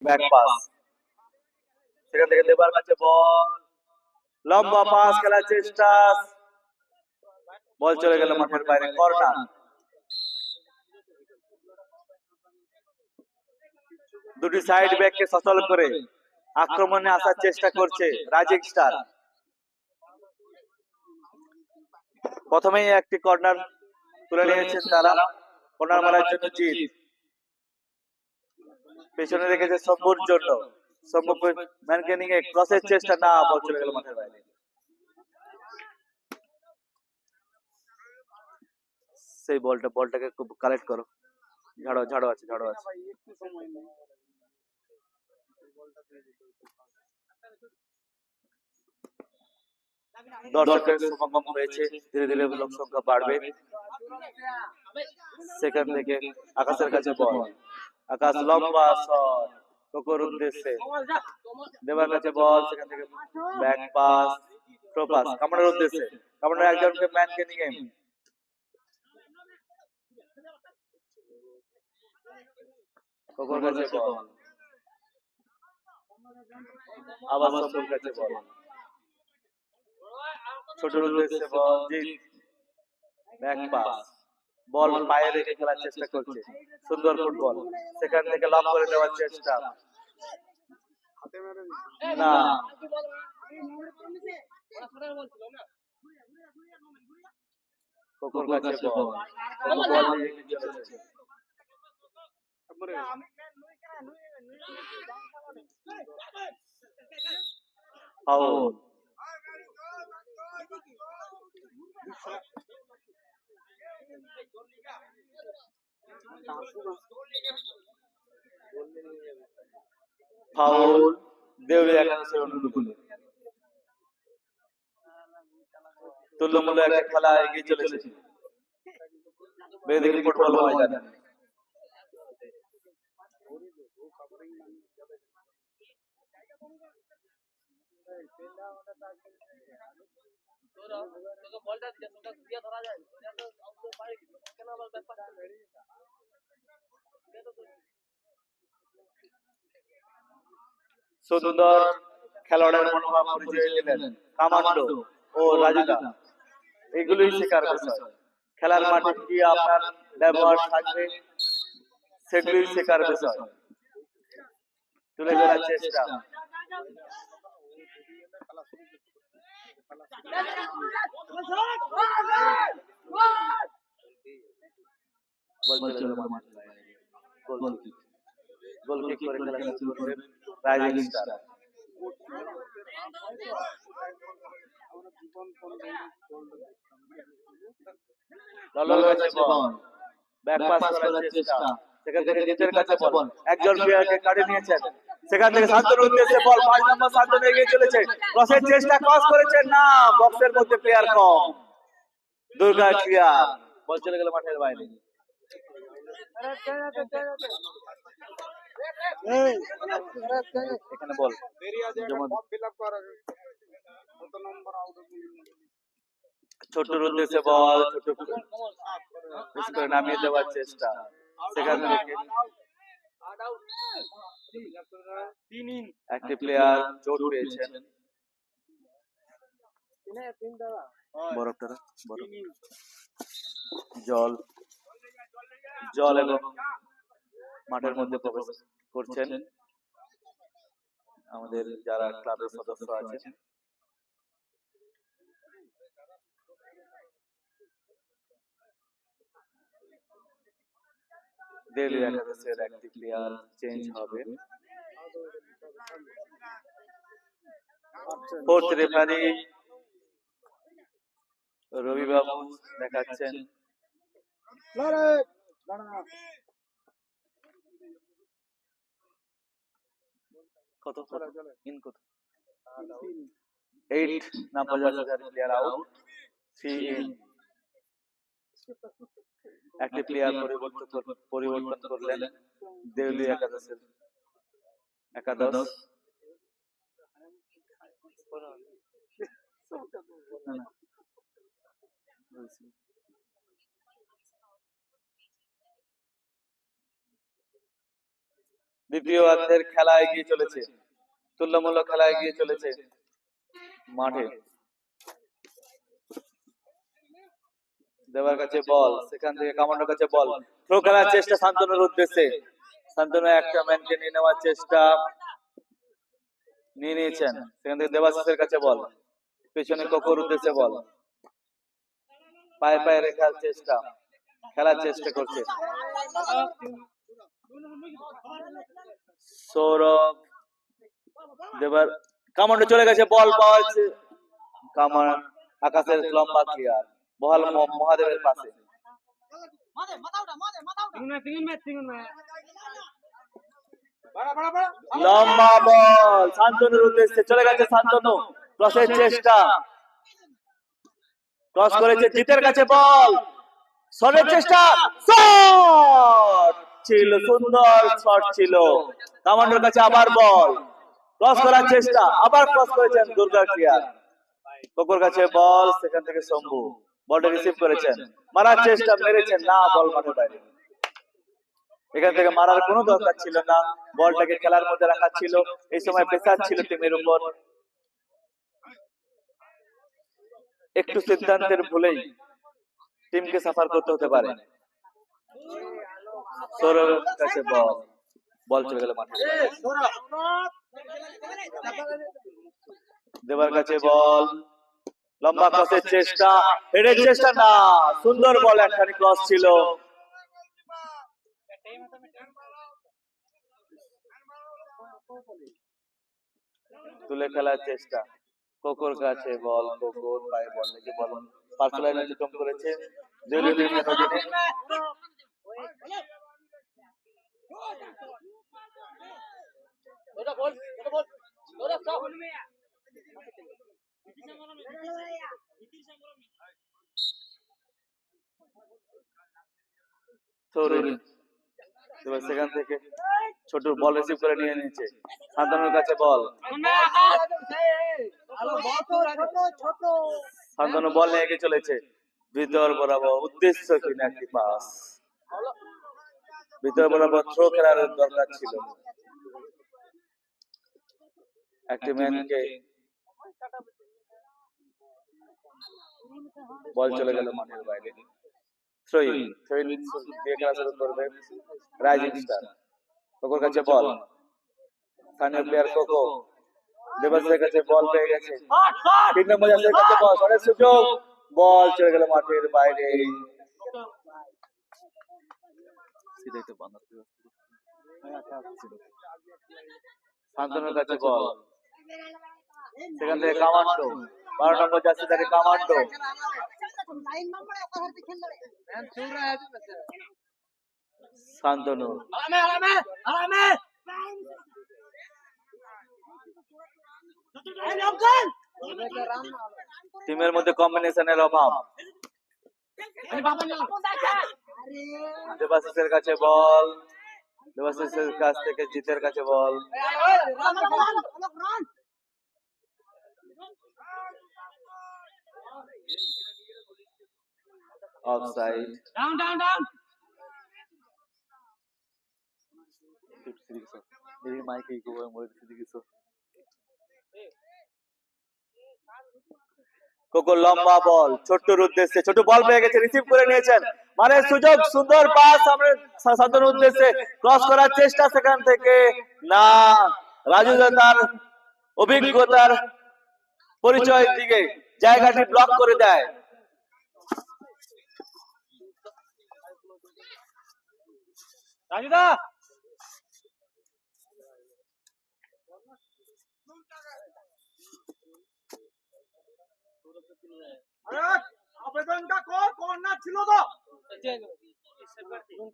Back pass, সেখান থেকে দেবার কাছে বল, লম্বা পাস খেলার চেষ্টা, বল চলে গেল মাঠের বাইরে, কর্নার। দুটি সাইড ব্যাককে সচল করে আক্রমণে আসার চেষ্টা করছে রাইজিং স্টার। প্রথমেই একটি কর্নার তুলে নিয়েছেন তারা, কর্নার মারার জন্য জিত। পেছনে রেখেছে শম্ভুর জন্য, শম্ভু ম্যানকে নিয়ে ক্রসের চেষ্টা, না, বল চলে গেল মাঠের বাইরে। সেই বলটাকে খুব কালেক্ট করো, ঝাড়ো আছে। দর্শকের সমাগম হয়েছে, ধীরে ধীরে লোক সংখ্যা বাড়বে। সেখান থেকে আকাশের কাছে বল, আকাশ লম্বা শট, কোকোর উদ্দেশ্যে, দেবার কাছে বল, সেখান থেকে ব্যাক পাস, থ্রো পাস কামড়ার উদ্দেশ্যে, কামড়ার একজনকে ম্যানকে নিয়ে কোকোর কাছে বল, আবার শম্ভুর কাছে বল, ছোটর উদ্দেশ্যে বল, জিত, ব্যাক পাস, বল পায়ে রেখে খেলার চেষ্টা করছে, সুন্দর ফুটবল, সেখান থেকে লক করে দেওয়ার চেষ্টা, না, কোকোর কাছে বল, বল দিয়ে চলেছে, ফাউল। ফাউল দেউলিয়া একাদশের অনুকূলে। তুল্যমূল্য একটা খেলা এগিয়ে চলেছে বেদিক ফুটবল ময়দানে। সুন্দর খেলোয়াড়ের মনোভাব পরিচয় দিলেন কামান্ডো ও রাজুদা, এগুলোই শেখার বিষয়। খেলার মাঠে কি আপনার ব্যবহার থাকবে, সেগুলোই শেখার বিষয়। তুলে ধরার চেষ্টা, গোল কিক করে খেলা শুরু করবে রাইজিং স্টার। ললর কাছে বল, ব্যাক পাস করার চেষ্টা, সেখান থেকে জিতের কাছে বল, একজন প্লেয়ারকে কাটে নিয়েছেন, সেখান থেকে শান্তনুর উদ্দেশ্যে বল, 5 নম্বর শান্তনু এগিয়ে চলেছে, ক্রসের চেষ্টা, ক্রস করেছেন, না, বক্সের মধ্যে প্লেয়ার কম, দুর্গা ক্লিয়ার, বল চলে গেল মাঠের বাইরে। এখানে বল ছোট্টর উদ্দেশ্যে বল, ছোট করে নামিয়ে দেওয়ার চেষ্টা, সেখান থেকে একটি প্লেয়ার চোট পেয়েছেন, জল এবং মাঠের মধ্যে প্রবেশ করছেন আমাদের যারা ক্লাবের সদস্য আছেন। দেউলিয়া একাদশের একটি প্লেয়ার চেঞ্জ হবে। ফোর্থ রেফারি রবি বাবু দেখাচ্ছেন। কত ইন কত 8 না 50,000 প্লেয়ার আউট, 3 ইন। একটি প্লেয়ার পরিবর্তন করলেন দেউলিয়া একাদশের একাদশ। দ্বিতীয়ার্ধের খেলা এগিয়ে চলেছে, তুল্যমূল্য খেলা এগিয়ে চলেছে মাঠে। দেবার কাছে বল, সেখান থেকে কামান্ডোর কাছে বল, থ্রো খেলার চেষ্টা শান্তনুর উদ্দেশ্যে। শান্তনু একটা ম্যানকে নিয়ে নেওয়ার চেষ্টা, নিয়ে নিয়েছেন। সেখান থেকে দেবাশিসের কাছে বল, পেছনে কোকোর উদ্দেশ্যে বল, পায়ে পায়ে রেখার চেষ্টা, খেলার চেষ্টা করছে সৌরভ। দেবার কামান্ডো চলে গেছে, বল পাওয়া যাচ্ছে, কামান আকাশের লম্বা ক্লিয়ার, বল মহাদেবের পাশে। লম্বা বল শান্তনুর উদ্দেশ্যে, চলে গেছে শান্তনু, ক্রসের চেষ্টা, ক্রস করেছে, জিতের কাছে বল, শটের চেষ্টা, শট ছিল, সুন্দর শট ছিল। কামান্ডোর কাছে আবার বল, ক্রস করার চেষ্টা, আবার ক্রস করেছেন দুর্গা ক্লিয়ার। কোকোর কাছে বল, সেখান থেকে শম্ভু বলটা রিসিভ করেছেন, মারার চেষ্টা, মেরেছেন না, বল মাঠের বাইরে। এখান থেকে মারার কোনো দরকার ছিল না, বলটাকে খেলার মধ্যে রাখা ছিল, এই সময় প্রেসার ছিল টিমের উপর। একটু সিদ্ধান্তের ভুলেই টিমকে সাফার করতে হতে পারে। সৌরভের কাছে বল, বল চলে গেল মাঠে। দেবার কাছে বল, লম্বা ক্রসের চেষ্টা, হেডের চেষ্টা না, সুন্দর বল, একখানি ক্রস ছিল। তুলে খেলার চেষ্টা, কোকোর কাছে বল, কোকোর পায়ে বল লেগে বল পার্সোনাল অতিক্রম করেছে। সেখান থেকে ছোট বল রিসিভ করে নিয়ে নিচ্ছে, শান্তনুর কাছে বল, শান্তনু বল নিয়ে এগিয়ে চলেছে, ভিতর বরাবর উদ্দেশ্য কিনা একটি পাস, ভিতর বরাবর থ্রো খেলার দরকার ছিল। একটি ম্যানকে, বল চলে গেল মাঠের বাইরে। থ্রোইন দিয়ে খেলা শুরু করবে রাইজিং স্টার। কোকোর কাছে বল, স্থানীয় প্লেয়ার কোকো, দেবাশিসের কাছে বল পেয়ে গেছে, 3 নম্বর জার্সির কাছে বল, শটের সুযোগ, বল চলে গেল মাঠের বাইরে। শান্তনুর কাছে বল, সেখান থেকে কামান্ডো, 12 নম্বর জার্সিধারী কামান্ডো, শান্তনু, টিমের মধ্যে কম্বিনেশনের অভাব। দেবাশিসের কাছে বল, দেবাশিসের কাছ থেকে জিতের কাছে বল, অফসাইড। কোকো লম্বা বল, ছোট্টর উদ্দেশ্যে, ছোট বল পেয়ে গেছে, রিসিভ করে নিয়েছেন, মানে সুযোগ, সুন্দর পাস আমরা শান্তনুর উদ্দেশ্যে, ক্রস করার চেষ্টা, সেখান থেকে না, রাজু তার অভিজ্ঞতার পরিচয় দিকে জায়গাটি ব্লক করে দেয়। রাজুদা আবেদনটা কর্নার ছিল তো,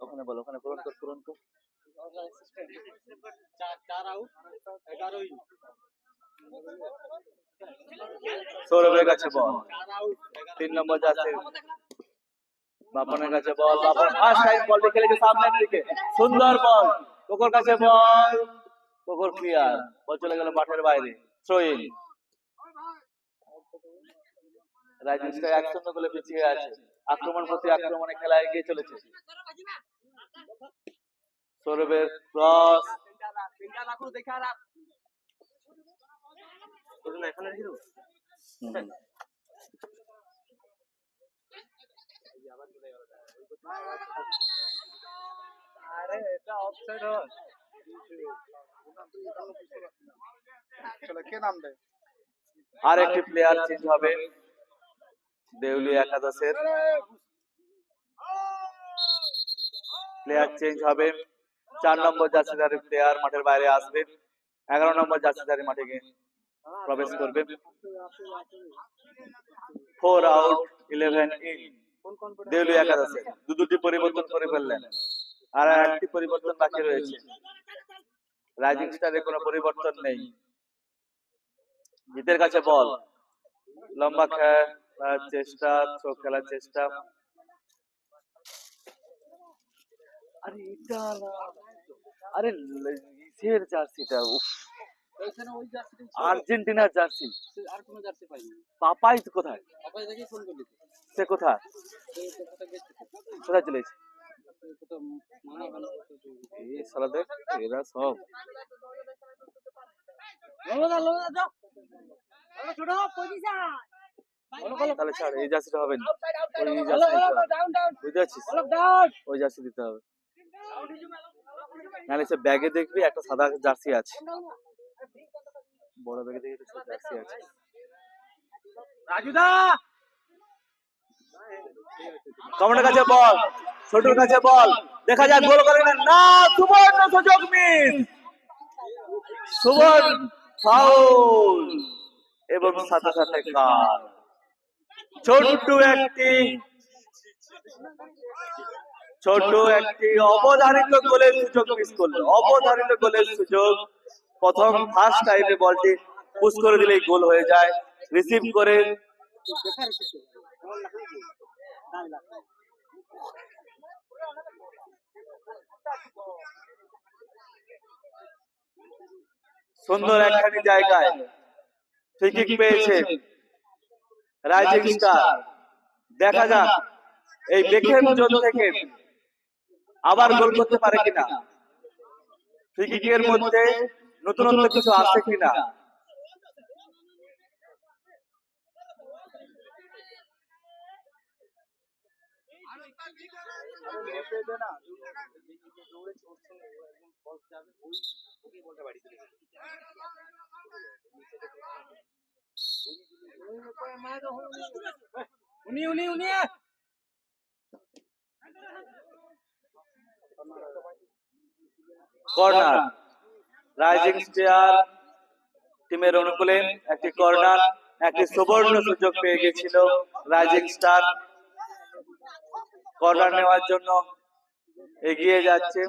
ওখানে বল, ওখানে পূরণ কর। সৌরভের কাছে বল, 3 নম্বর জার্সি বাপনের কাছে বল, বাপন ফার্স্ট টাইম বলটি খেলেছে সামনের দিকে, সুন্দর বল, কোকোর কাছে বল, কোকোর ক্লিয়ার, বল চলে গেল মাঠের বাইরে। থ্রো ইন, রাইজিং স্টার 1-0 গোলে পিছিয়ে আছে, আক্রমণ প্রতি আক্রমণে খেলা এগিয়ে চলেছে। সৌরভের ক্রস, আর একটি প্লেয়ার চেঞ্জ হবে দেউলিয়া একাদশের। প্লেয়ার চেঞ্জ হবে, 4 নম্বর জার্সিধারী প্লেয়ার মাঠের বাইরে আসবে, 11 নম্বর জার্সিধারী মাঠে গিয়ে প্রবেশ করবে। 4 আউট 11 ইন দেউলিয়া একাদশে। দুটি পরিবর্তন করে ফেললেন, আর একটি পরিবর্তন বাকি রয়েছে। রাইজিং স্টারের কোনো পরিবর্তন নেই। জিতের কাছে বল, লম্বা খেলার চেষ্টা, থ্রো খেলার চেষ্টা। আরে এটা না, আরে ইসের জার্সিটা, উফ, আর্জেন্টিনার জার্সি। আর কোন জার্সি পাইনি। পাপাই তো কোথায়? পাপাই দেখি ফোন করলি। সে কোথায়? কোথায় চলেছে? এই সালা দেখ, এরা সব তাহলে ছাড়, এই জার্সিটা হবে না। ওই জার্সি বুঝতে পারছিস, ওই জার্সি দিতে হবে, নাহলে সে ব্যাগে দেখবি একটা সাদা জার্সি আছে, বড় ব্যাগে দেখবি একটা জার্সি আছে। রাজুদা কমান্ডার কাছে বল, ছোটুর কাছে বল, দেখা যাক গোল করে না। সুবর্ণ সুযোগ মিস, সুবর্ণ ফাউল, এবং সাথে সাথে কার। ছোট্ট একটি অবধারিত গোলের সুযোগ মিস করলো, অবধারিত গোলের সুযোগ। প্রথম ফার্স্ট টাইমে বলটি পুশ করে দিলেই গোল হয়ে যায়। রিসিভ করে সুন্দর একখানি জায়গায় ফ্রি কিক পেয়েছে রাইজিং স্টার। দেখা যাক এই বেকহ্যাম জোন থেকে আবার গোল করতে পারে কিনা, ফ্রি কিকের মধ্যে নতুনত্ব কিছু আছে কিনা। কর্নার, রাইজিং স্টার টিমের অনুকূলে একটি কর্নার, একটি সুবর্ণ সুযোগ পেয়ে গেছিল রাইজিং স্টার। কর্নার নেওয়ার জন্য এগিয়ে যাচ্ছে।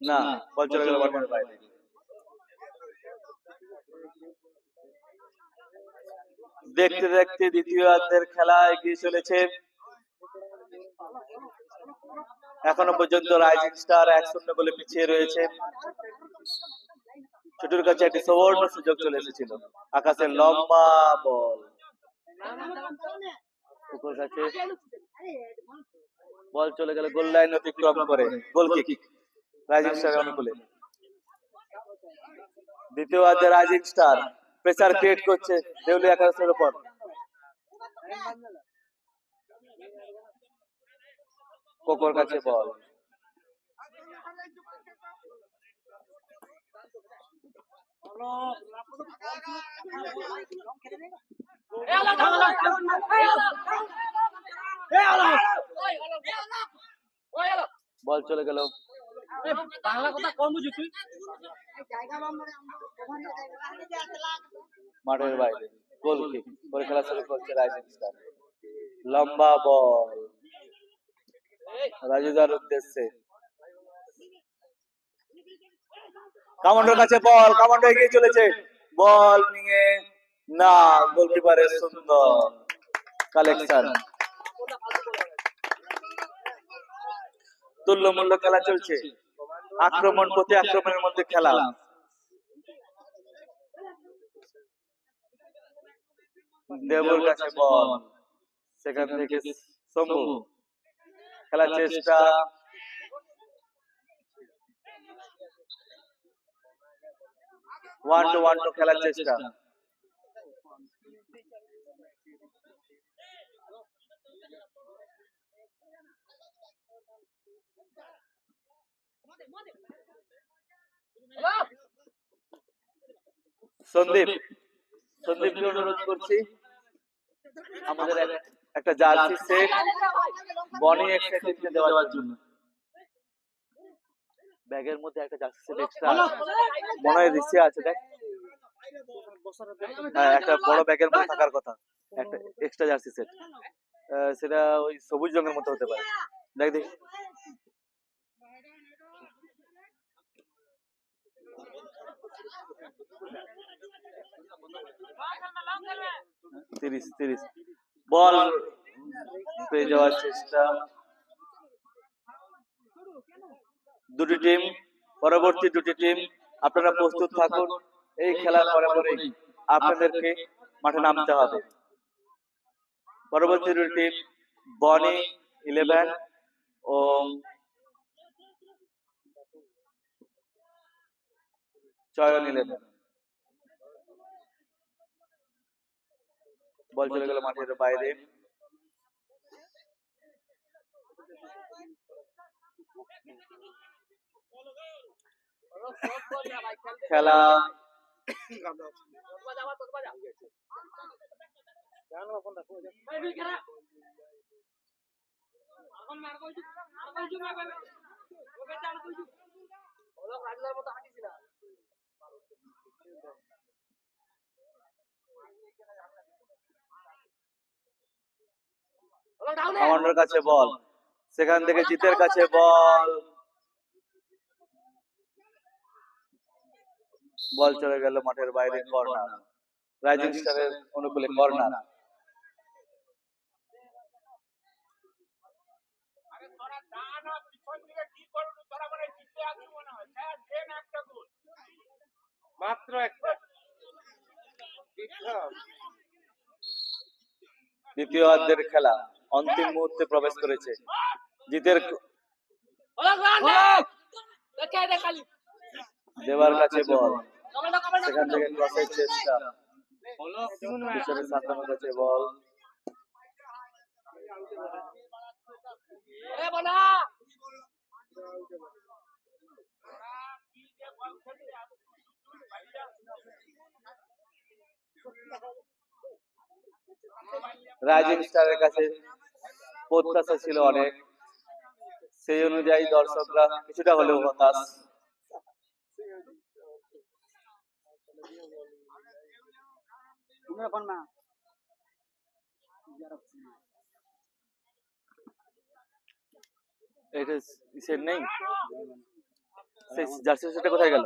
না, বল চলে গেল মাঠের বাইরে। দেখতে দেখতে দ্বিতীয়ার্ধের খেলা এগিয়ে চলেছে। এখনো পর্যন্ত রাইজিং স্টার 1-0 গোলে পিছিয়ে রয়েছে। ছোটুর কাছে একটি সুবর্ণ সুযোগ চলে এসেছিল, আকাশের লম্বা বল, বল চলে গেল গোল লাইন অতিক্রম করে। গোল কিক রাইজিং স্টারের অনুকূলে। দ্বিতীয়ার্ধে রাইজিং স্টার প্রেসার ক্রিয়েট করছে দেউলিয়া একাদশের উপর। কোকোর কাছে বল, বল চলে গেল মাঠের বাইরে। গোল কিক করে খেলা শুরু করছে রাইজিং স্টার। লম্বা বল রাজুদার উদ্দেশ্যে, কামান্ডোর কাছে বল, কামান্ডো এগিয়ে চলেছে, বল নিয়ে না, গোলকিপারের সুন্দর কালেকশন। তুল্যমূল্য খেলা চলছে। আক্রমণ প্রতি আক্রমণের মধ্যে খেলা। দেবর কাছে বল, সেখান থেকে শম্ভু খেলার চেষ্টা, ওয়ান টু খেলার চেষ্টা। সন্দীপকে অনুরোধ করছি আমাদের একটা জার্সি সেট বনি এক্সট্রা দেওয়ার জন্য। ব্যাগের মধ্যে একটা জার্সি সেট এক্সট্রা মনে হয় রিসে আছে, দেখ। হ্যাঁ, একটা বড় ব্যাগের মধ্যে থাকার কথা, একটা এক্সট্রা জার্সি সেট। সেটা ওই সবুজ রঙের মতো হতে পারে, দেখ দেখি। তিরিশ বল পেয়ে যাওয়ার চেষ্টা। দুটি টিম, পরবর্তী দুটি টিম আপনারা প্রস্তুত থাকুন। এই খেলার পরে পরেই আপনাদেরকে মাঠে নামতে হবে। পরবর্তী দুটি টিম বনি 11 ও চয়ন 11। বল চলে গেল মাঠের বাইরে। খেলা কমান্ডার কাছে বল, সেখান থেকে জিতের কাছে বল, বল চলে গেল মাঠের বাইরে। কর্নার, রাইজিং স্টারের অনুকূলে কর্নার। দ্বিতীয় অর্ধের খেলা অন্তিম মুহূর্তে প্রবেশ করেছে। জিতের দেবার কাছে বল, সেখান থেকে ক্রসের চেষ্টা, পিছনে সান্তানোর কাছে বল, রাইজিং স্টারের কাছে প্রত্যাশা ছিল অনেক, সেই অনুযায়ী দর্শকরা কিছুটা হলেও হতাশ। এটা ইসের নেই, সেই জার্সি সেটা কোথায় গেল?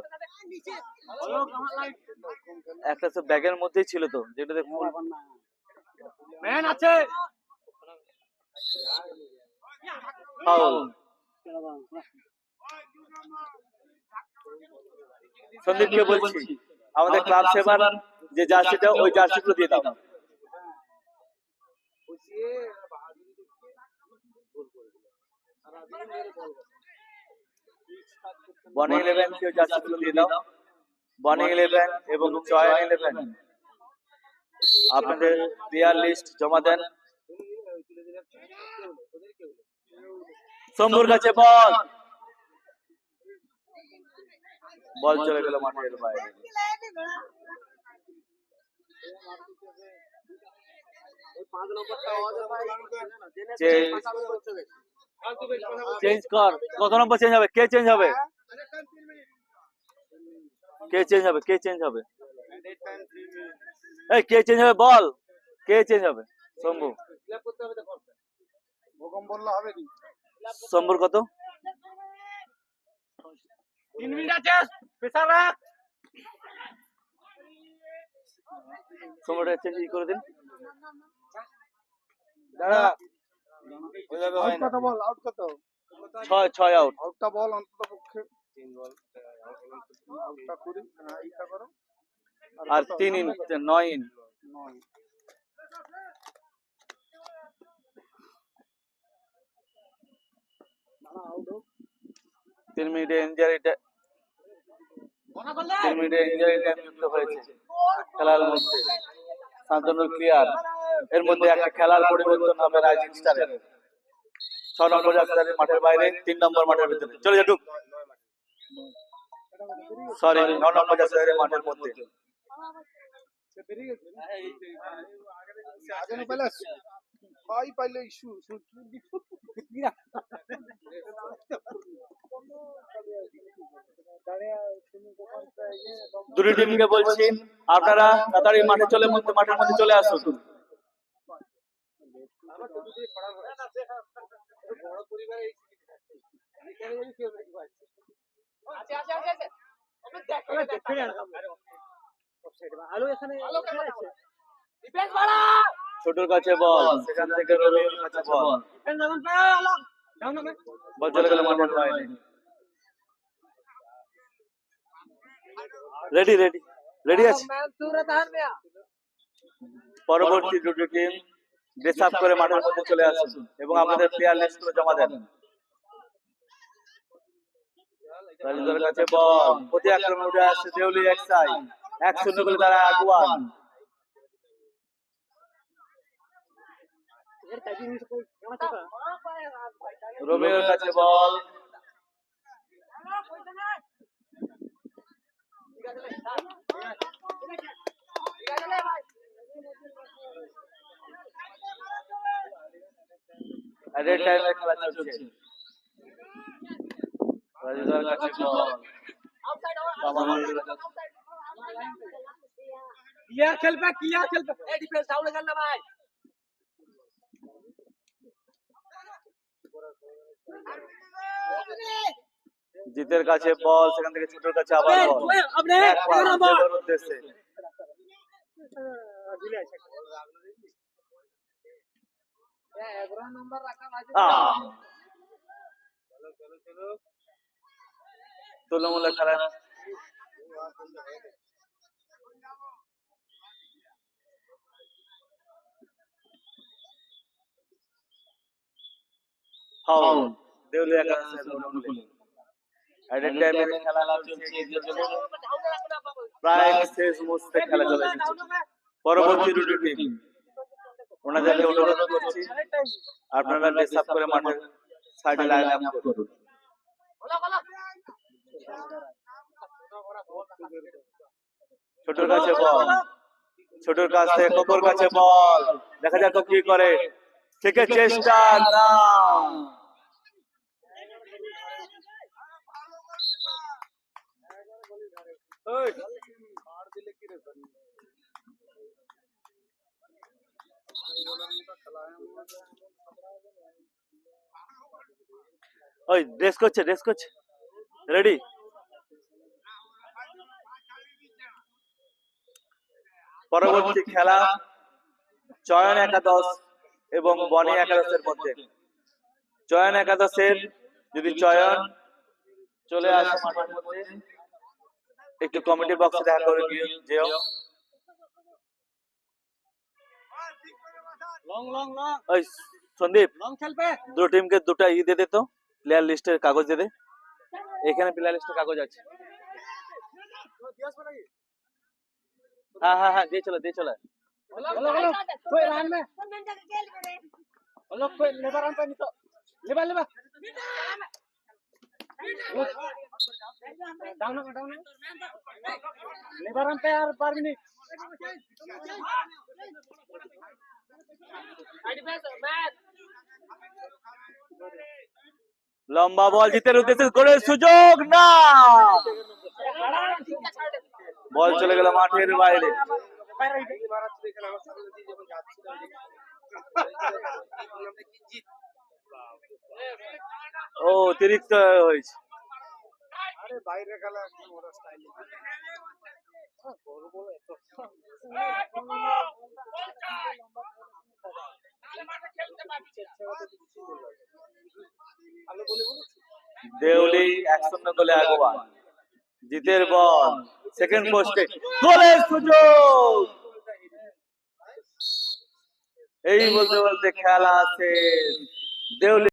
একটা তো ব্যাগের মধ্যেই ছিল তো, যেটাতে ফুল ম্যান আছে। ফাউল। সন্দীপকে বলছি আমাদের ক্লাব সেবার যে জার্সিটা, ওই জার্সিগুলো দিয়ে দাও। বনি 11 কে জার্সিগুলো দিয়ে দাও। বনি 11 এবং চয়ন 11 আপনাদের প্লেয়ার লিস্ট জমা দেন। শম্ভুর কাছে বল, বল চলে গেল মাঠের বাইরে। চেঞ্জ কর, কত নম্বর চেঞ্জ হবে? কে চেঞ্জ হবে? কে চেঞ্জ হবে? কে চেঞ্জ হবে? এই কে চেঞ্জ হবে বল, কে চেঞ্জ হবে? শম্ভু। শম্ভুর কত? 3 মিনিট আছে, প্রেসার রাখ। শম্ভুটা চেঞ্জ করে দিন। দাঁড়া, ওইভাবে হয় না। কত বল আউট? কত? 6 আউট। আউটটা বল অন্তত পক্ষে আর 3 ইন 9 ইন। 3 মিনিটে ইনজারি টাইম যুক্ত হয়েছে খেলার মধ্যে। শান্তনু ক্লিয়ার, এর মধ্যে একটা খেলার পরিবর্তন হবে রাইজিং স্টারের। 6 নম্বর জার্সি মাঠের বাইরে, 3 নম্বর মাঠের ভিতরে। চলে যা ঢুক, সরি 9 নম্বর জার্সি মাঠের মধ্যে। দুটি টিমকে বলছি আপনারা তাড়াতাড়ি মাঠের মধ্যে চলে আসুন। ছোটর কাছে বল, সেখান থেকে রবির কাছে বল চলে গেল মাঠের বাইরে। রেডি আছে। পরবর্তী দুটো টিম ড্রেস আপ করে মাঠের মধ্যে চলে আসুন এবং আপনাদের প্লেয়ার লিস্ট করে জমা দেন। রাজুদার কাছে বল, প্রতি আক্রমণে উঠে আসছে দেউলি এক্সাই, 1-0 গোলে তারা আগুয়ান। রবির কাছে বল, রেড টাইমে খেলা চলছে। রাজুদার কাছে বল, ক্লিয়ার খেলবে এই ডিফেন্স ডাউনে গেল না ভাই। জিতের কাছে বল, সেখান থেকে ছোটর কাছে আবার বল উদ্দেশ্যে। তুলমূলক খেলা ফাউল, দেউলিয়া কাছে অনুকূলে। এডেড টাইমে খেলা চলছে, প্রায় শেষ মুহূর্তে খেলা চলে এসেছে। পরবর্তী দুটো টিম ওনাদেরকে অনুরোধ করছি আপনারা ড্রেস আপ করে মাঠের সাইডে লাইন আপ করুন। ছোটর কাছে বল, ছোটর কাছ থেকে কোকোর কাছে বল, দেখা যাক কি করে। থেকে চেষ্টা না, ওই ড্রেস করছে রেডি। পরবর্তী খেলা চয়ন একাদশ এবং বনি একাদশের মধ্যে। চয়ন একাদশের যদি চয়ন চলে আসে মাঠের মধ্যে, একটু কমিটি বক্সে দেখা করে যেও। ওই সন্দীপ, দুটো টিমকে দুটো দিয়ে দে তো, প্লেয়ার লিস্টের কাগজ দিয়ে দে। এখানে প্লেয়ার লিস্টের কাগজ আছে। হ্যাঁ দিয়ে চলে। লম্বা বল, জিতের উদ্দেশ্যে গোলের সুযোগ না, বল চলে গেল মাঠের বাইরে। ও অতিরিক্ত হয়েছে। দেউলি 1-0 গোলে আগুয়ান। জিতের বল সেকেন্ড পোস্টে, গোলের সুযোগ। এই বলতে বলতে খেলা শেষ। দেউলি